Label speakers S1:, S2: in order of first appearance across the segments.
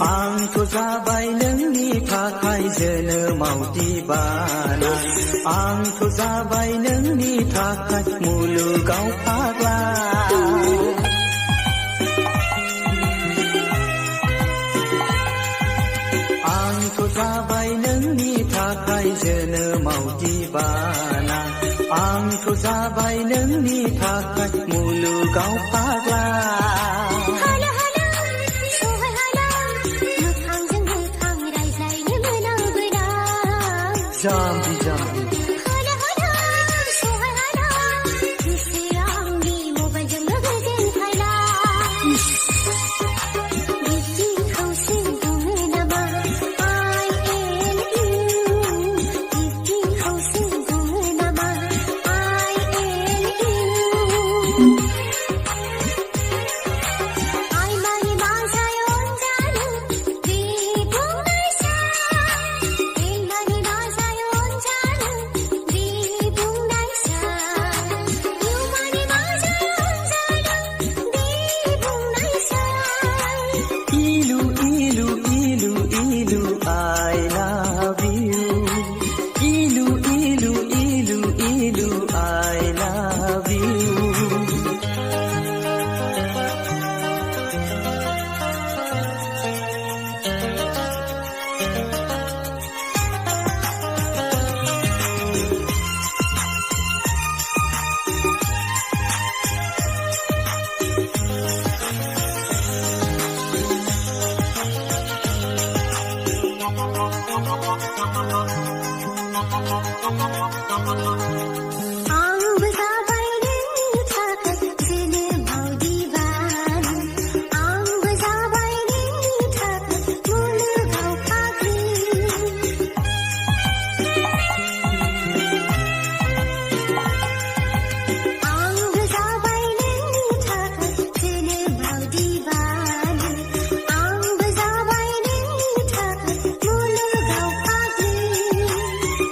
S1: आंथ' जाबाय नोंनि थाखाय जोनोमाव दिबाना आंथ' जाबाय नोंनि थाखाय मुलुगाव फाग्ला आंथ' जाबाय नोंनि थाखाय जोनोमाव दिबाना आंथ' जाबाय नोंनि थाखाय मुलुगाव फाग्ला जाम्बि जाम्बि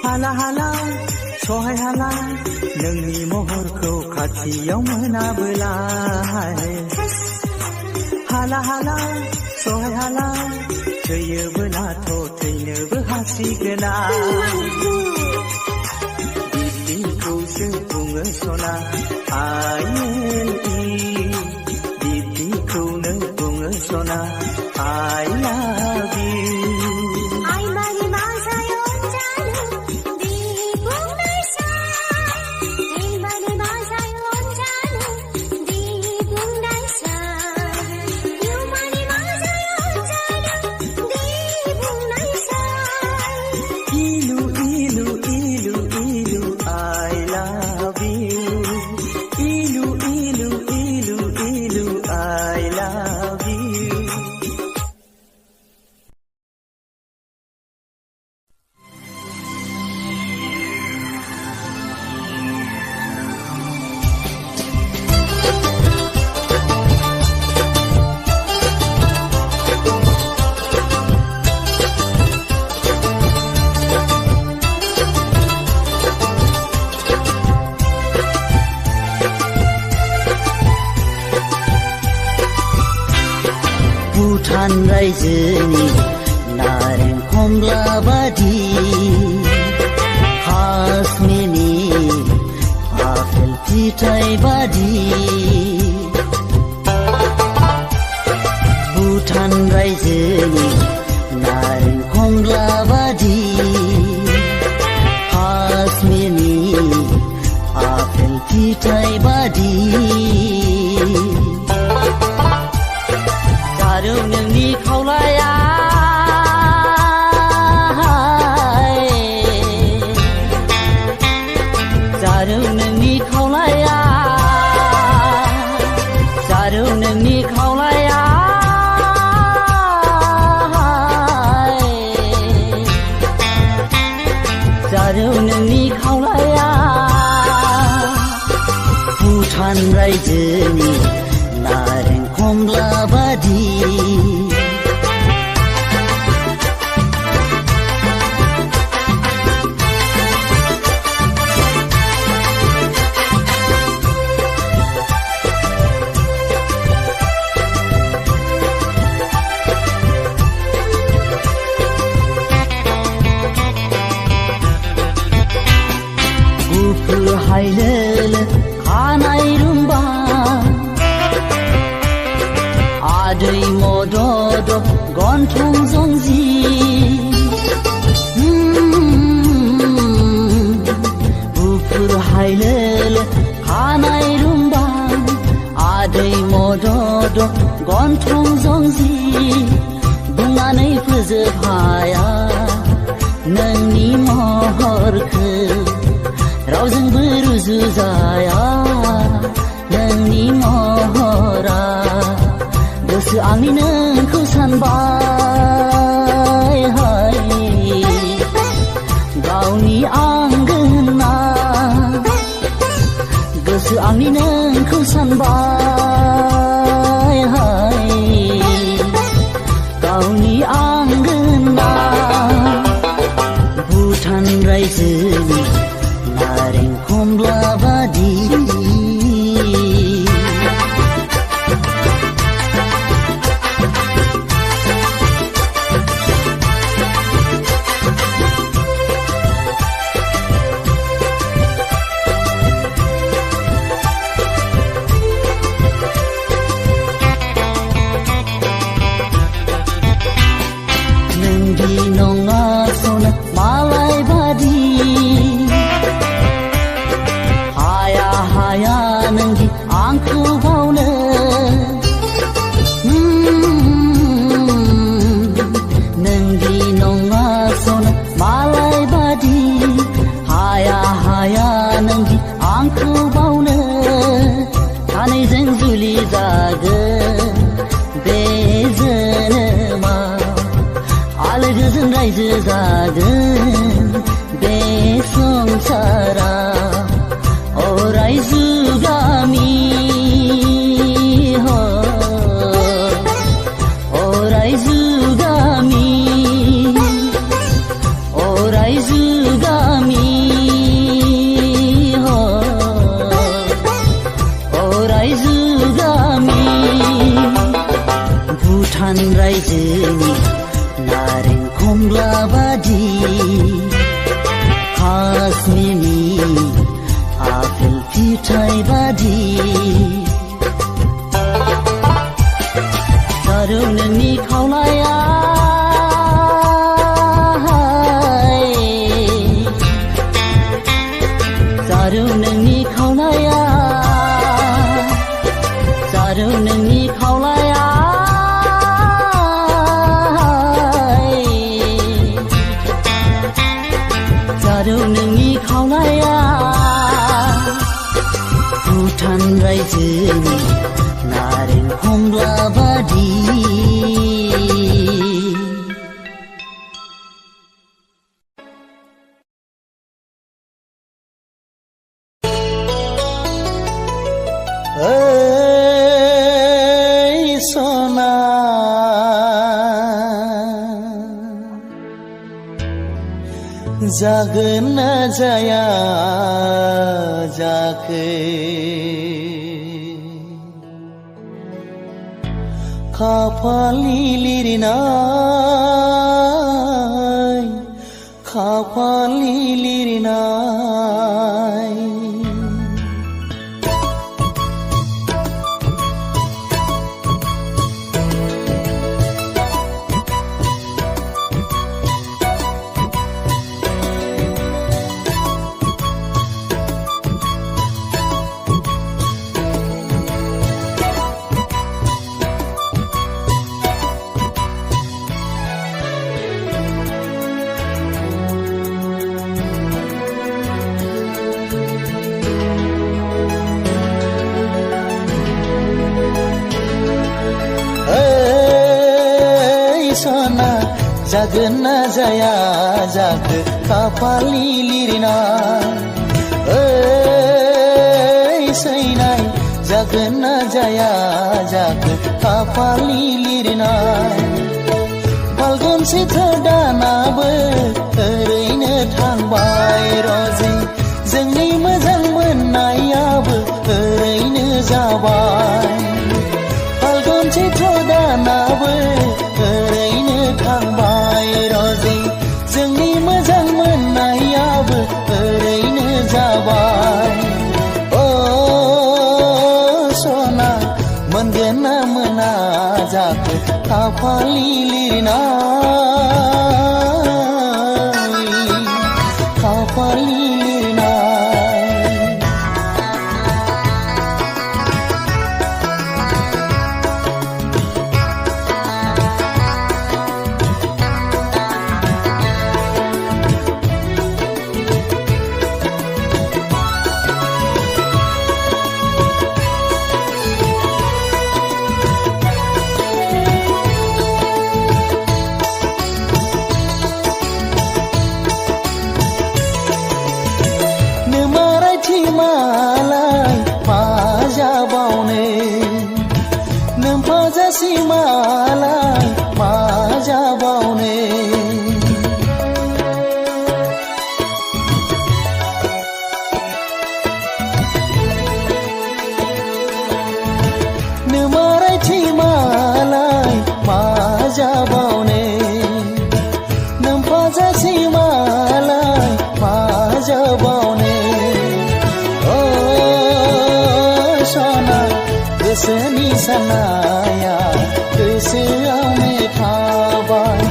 S1: हाला हाला सहाय हाला नोंनि महरखौ खाथियाव मोनाबोलाय हाला हाला सहाय हाला थैयोबोलाथ' थैनोबो हासिगोनाय बिब्दिखौसो बुङो सना बिब्दिखौनो बुङो सना I love you भुटान रायजोनि नारें खमला बादि काश्मीरनि आपेल फिथाइ बादि भुटान रायजोनि नारें खमला बादि काश्मीरनि आपेल फिथाइ बादि जारौ नोंनि खावलाया जारौ नोंनि खावलाया जारौ नोंनि खावलाया जारौ नोंनि खावलाया भुटान रायजोनि नारें खमला बादि गुफुर हायलोल खानाय रुम्बा आदै मदद गन्थं जंजि गुफुर हायलोल खानाय रुम्बा आदै मदद गन्थं जंजि बुंनानै फोजोबहाया नोंनि महरखौ रावजोंबो रुजुजाया नोंनि महरा गोसो आंनि नोंखौ सानबाय गावनि आंगो होनना गोसो आंनि नोंखौ सानबाय गावनि आंगो होनना भुटान रायजोनि नारें खमला बादि नोंदि नङा सना मालाय बादि हाया नोंदि आंखौ गावनो नोंदि नङा सना मालाय बादि हाया नोंदि आंखौ गावनो सानैजों जुलि जागोन बे जोनोमा आलो गोजोन रायजो जागोन बे संसारा अराय जुगामि अराय जुगामि अराय जुगामि अराय जुगामि भुटान रायजोनि नारें खमला बादि काश्मीरनि आपेल फिथाइ बादि जारौ नोंनि खावलाया जारौ नोंनि खावलाया जारौ नोंनि खावलाया जारौ नोंनि खावलाया भुटान रायजोनि नारें खमला बादि सना जागोन ना जाया जाखो खाफालनि लिरनाय खाफालनि लिरनाय सना जागोन ना जाया जाखो खाफालनि लिरनाय सैनाय जागोन ना जाया जाखो खाफालनि लिरनाय फाल्गुन सैथ्र दानाबो ओरैनो थांबाय रजे जोंनि मोजां मोननायाबो ओरैनो जाबाय फाल्गुन सैथ्र दानाबो ओरैनो थांबाय रजे जोंनि मोजां मोननायाबो ओरैनो जाबाय ओ सना मोनगोन ना मोना जाखो खाफालनि लिरनाय खाफालनि मालाय मा जाबावनो नोमफाजासि मालाय मा जाबावनो नोमारायथि मालाय मा जाबावनो नोमफाजासि मालाय मा जाबावनो गोसोनि साननाया गोसोआवनो थाबाय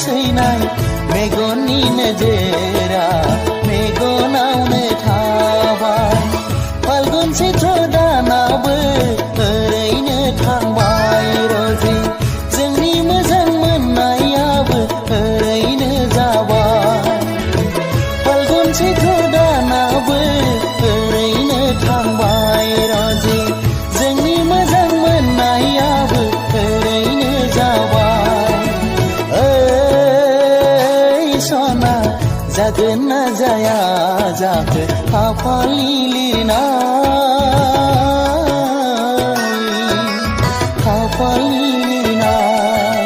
S1: सैनाय मेगननि नोजोरा मेगनावनो थाबाय फाल्गुन सैथ्र दानाबो ओरैनो थांबाय रजे जोंनि मोजां मोननायाबो ओरैनो जाबाय फाल्गुन सैथ्र दानाबो ओरैनो थांबाय रजे जोंनि मोजां मोननायाबो ओरैनो जाबाय सना जागोन ना जाया जाखो खाफालनि लिरनाय खाफालनि लिरनाय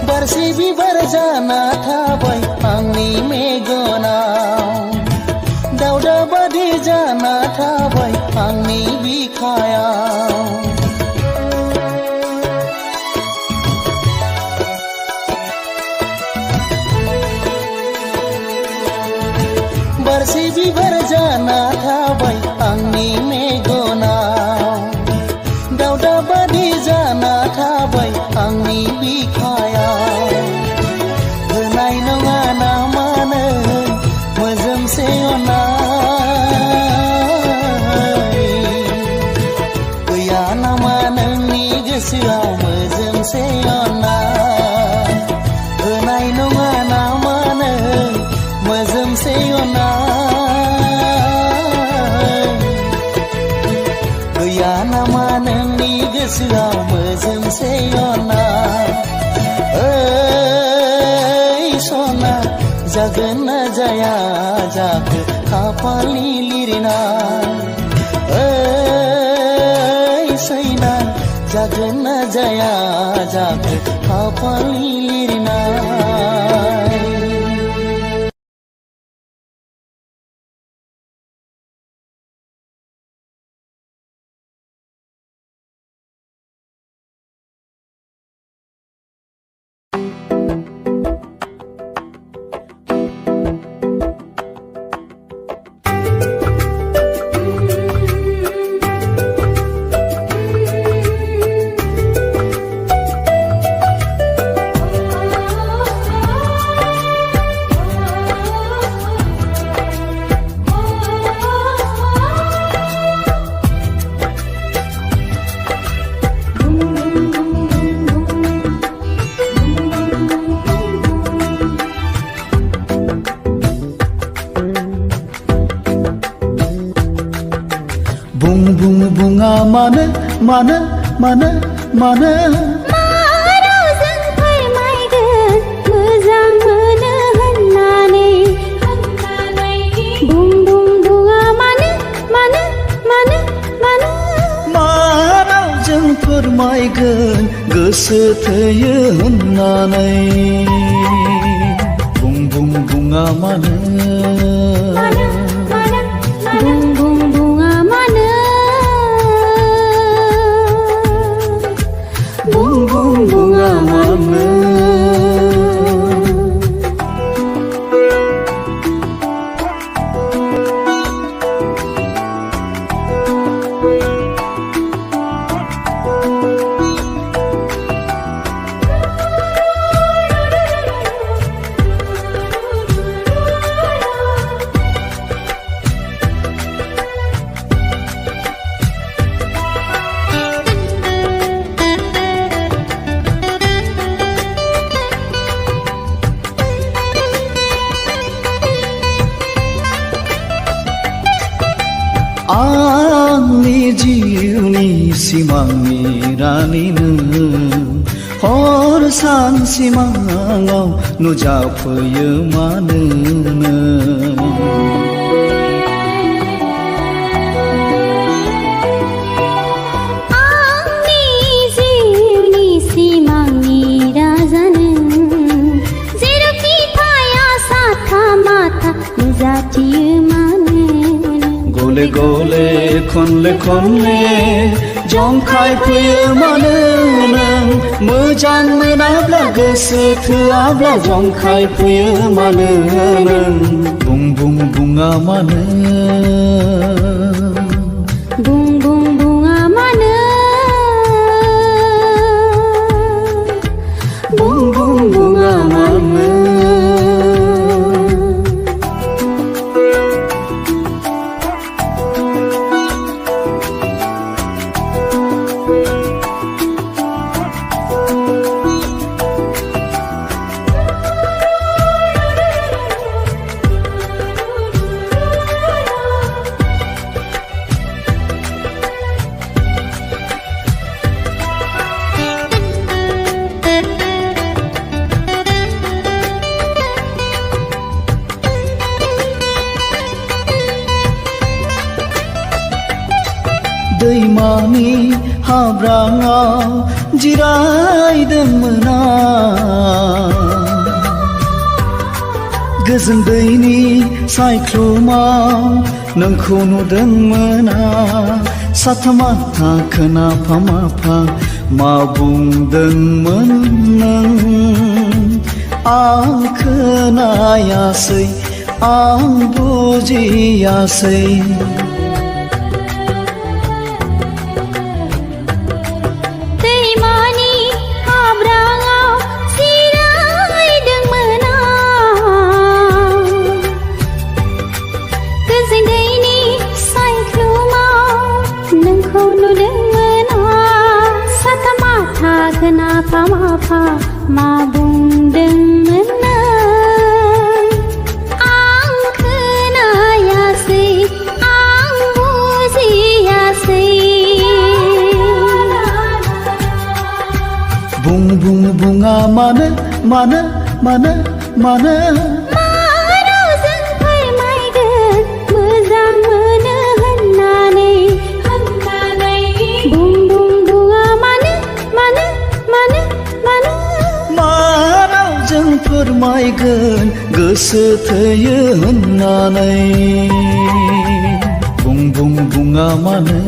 S1: बारसे बिबार जाना थाबाय आंनि मेगनाव दावदा बादि जाना थाबाय आंनि बिखायाव बारसे बिबार जाना थाबाय आंनि मेगनाव दावदा बादि जाना थाबाय आंनि बिखायाव होनाय नङा ना मानो मोजोमसे अननाय गैया नामा नोंनि गोसोआव मोजोमसे अननाय होनाय नङा ना मानो मोजोमसे अननाय गोसोआव मोजोमसै अना ओइ सना जागोन ना जाया जाखो खाफालनि लिरनाय ओइ सैना जागोन ना जाया जाखो खाफालनि लिरनाय बुङा मानो
S2: रावजों फोरमायगोन मोजां मोनो होननानै बुङा मानो
S1: मा रावजों फोरमायगोन गोसो थोयो होननानै बुङा मानो
S2: बुङा मानो
S1: आंनि जिउनि सिमांनि रानि नों हर सान सिमाङाव नुजाफैयो मानो
S2: आंनि जिउनि सिमांनि राजा नों जेरावखि थाया साथा माथा नुजाथियो मानो
S1: गले गले खनले जंखायफैयो मानो नों मोजां मोनाब्ला गोसो थोआब्ला जंखायफैयो मानो नों बुङा मानो
S2: बुङा मानो
S1: बुङा मानो दैमानि हाब्राङाव जिरायदोंमोन गोजोन दैनि सायख्लुमाव नोंखौ नुदोंमोन साथामाथा खोनाफा माफा मा बुंदोंमोन नों आं खोनायासै आं बुजियासै
S2: Kenapa ma buंदोंमोन नों आं खोनायासै आं बुजियासै
S3: बुं बुङा मानो मानो मानो मानो
S2: मा रावजों फोरमायगोन मोजां मोनो होननानै बुं बुं बुङा मानो मानो मानो मानो
S3: मा रावजों फोरमायगोन गोसो थोयो होननानै बुं बुं बुङा मानो